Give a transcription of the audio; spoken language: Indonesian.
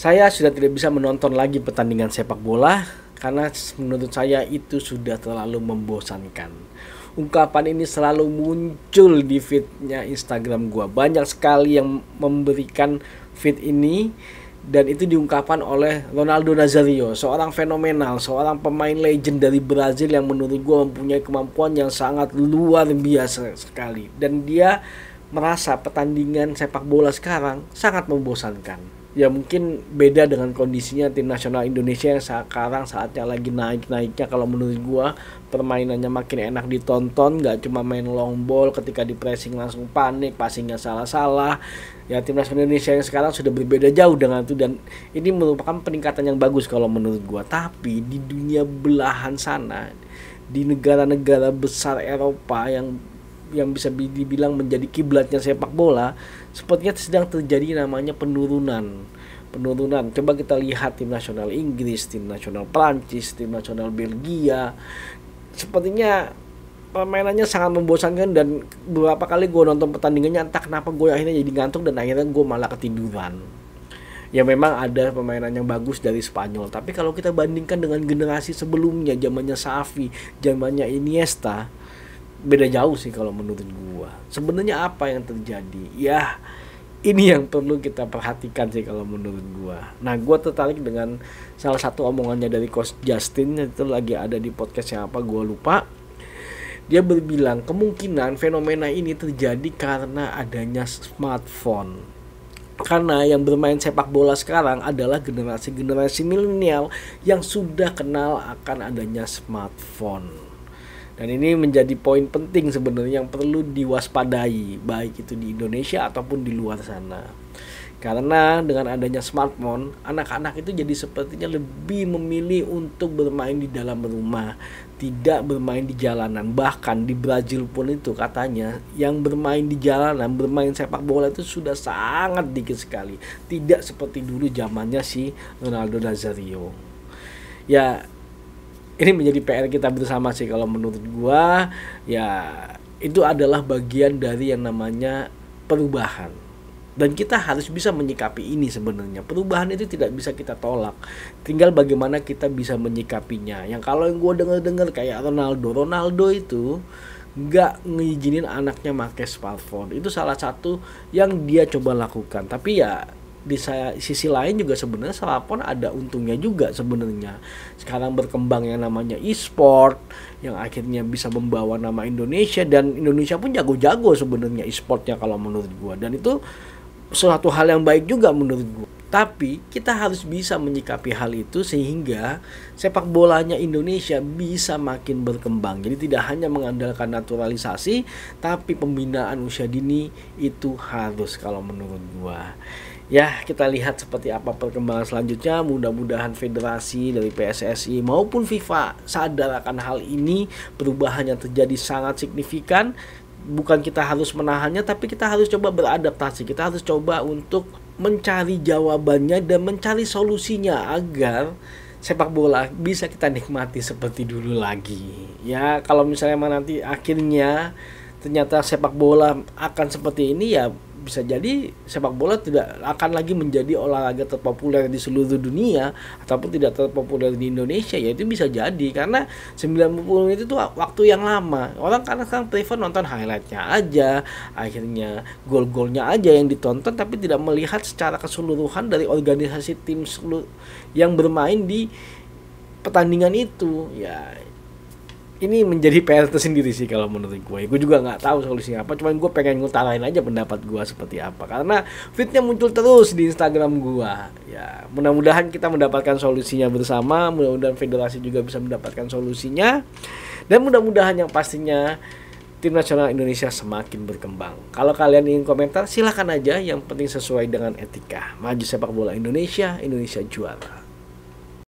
Saya sudah tidak bisa menonton lagi pertandingan sepak bola karena menurut saya itu sudah terlalu membosankan. Ungkapan ini selalu muncul di feednya Instagram gua. Banyak sekali yang memberikan feed ini, dan itu diungkapkan oleh Ronaldo Nazario, seorang fenomenal, seorang pemain legend dari Brazil yang menurut gua mempunyai kemampuan yang sangat luar biasa sekali. Dan dia merasa pertandingan sepak bola sekarang sangat membosankan. Ya mungkin beda dengan kondisinya tim nasional Indonesia yang sekarang saatnya lagi naik-naiknya. Kalau menurut gua permainannya makin enak ditonton, nggak cuma main long ball, ketika di pressing langsung panik, passingnya salah-salah. Ya tim nasional Indonesia yang sekarang sudah berbeda jauh dengan itu, dan ini merupakan peningkatan yang bagus kalau menurut gua. Tapi di dunia belahan sana, di negara-negara besar Eropa yang bisa dibilang menjadi kiblatnya sepak bola, sepertinya sedang terjadi namanya penurunan. Coba kita lihat tim nasional Inggris, tim nasional Prancis, tim nasional Belgia. Sepertinya permainannya sangat membosankan, dan beberapa kali gue nonton pertandingannya entah kenapa gue akhirnya jadi ngantuk dan akhirnya gue malah ketiduran. Ya memang ada permainan yang bagus dari Spanyol, tapi kalau kita bandingkan dengan generasi sebelumnya, zamannya Xavi, zamannya Iniesta, beda jauh sih kalau menurut gua. Sebenarnya apa yang terjadi? Ya, ini yang perlu kita perhatikan sih kalau menurut gua. Nah, gua tertarik dengan salah satu omongannya dari Coach Justin, itu lagi ada di podcast yang apa gua lupa. Dia berbilang kemungkinan fenomena ini terjadi karena adanya smartphone. Karena yang bermain sepak bola sekarang adalah generasi milenial yang sudah kenal akan adanya smartphone. Dan ini menjadi poin penting sebenarnya yang perlu diwaspadai, baik itu di Indonesia ataupun di luar sana. Karena dengan adanya smartphone, anak-anak itu jadi sepertinya lebih memilih untuk bermain di dalam rumah, tidak bermain di jalanan. Bahkan di Brazil pun itu katanya yang bermain di jalanan, bermain sepak bola itu sudah sangat dikit sekali. Tidak seperti dulu zamannya si Ronaldo Nazario. Ya, ini menjadi PR kita bersama sih kalau menurut gua. Ya itu adalah bagian dari yang namanya perubahan, dan kita harus bisa menyikapi ini. Sebenarnya perubahan itu tidak bisa kita tolak, tinggal bagaimana kita bisa menyikapinya. Yang kalau yang gua dengar kayak Ronaldo itu nggak ngizinin anaknya pakai smartphone, itu salah satu yang dia coba lakukan. Tapi ya di sisi lain juga sebenarnya smartphone ada untungnya juga sebenarnya. Sekarang berkembang yang namanya e-sport yang akhirnya bisa membawa nama Indonesia, dan Indonesia pun jago-jago sebenarnya e-sportnya kalau menurut gua, dan itu suatu hal yang baik juga menurut gua. Tapi kita harus bisa menyikapi hal itu sehingga sepak bolanya Indonesia bisa makin berkembang. Jadi tidak hanya mengandalkan naturalisasi, tapi pembinaan usia dini itu harus kalau menurut gua. Ya, kita lihat seperti apa perkembangan selanjutnya. Mudah-mudahan federasi dari PSSI maupun FIFA sadar akan hal ini. Perubahan yang terjadi sangat signifikan. Bukan kita harus menahannya, tapi kita harus coba beradaptasi. Kita harus coba untuk mencari jawabannya dan mencari solusinya agar sepak bola bisa kita nikmati seperti dulu lagi. Ya, kalau misalnya nanti akhirnya ternyata sepak bola akan seperti ini, ya bisa jadi sepak bola tidak akan lagi menjadi olahraga terpopuler di seluruh dunia ataupun tidak terpopuler di Indonesia. Ya itu bisa jadi karena 90 menit itu waktu yang lama. Orang karena sekarang prefer nonton highlightnya aja, akhirnya gol-golnya aja yang ditonton, tapi tidak melihat secara keseluruhan dari organisasi tim yang bermain di pertandingan itu. Ya ini menjadi PR tersendiri sih kalau menurut gue. Gue juga nggak tahu solusinya apa, cuman gue pengen ngutarain aja pendapat gue seperti apa karena fitnya muncul terus di Instagram gue. Ya mudah-mudahan kita mendapatkan solusinya bersama, mudah-mudahan federasi juga bisa mendapatkan solusinya, dan mudah-mudahan yang pastinya tim nasional Indonesia semakin berkembang. Kalau kalian ingin komentar silahkan aja, yang penting sesuai dengan etika. Maju sepak bola Indonesia, Indonesia juara.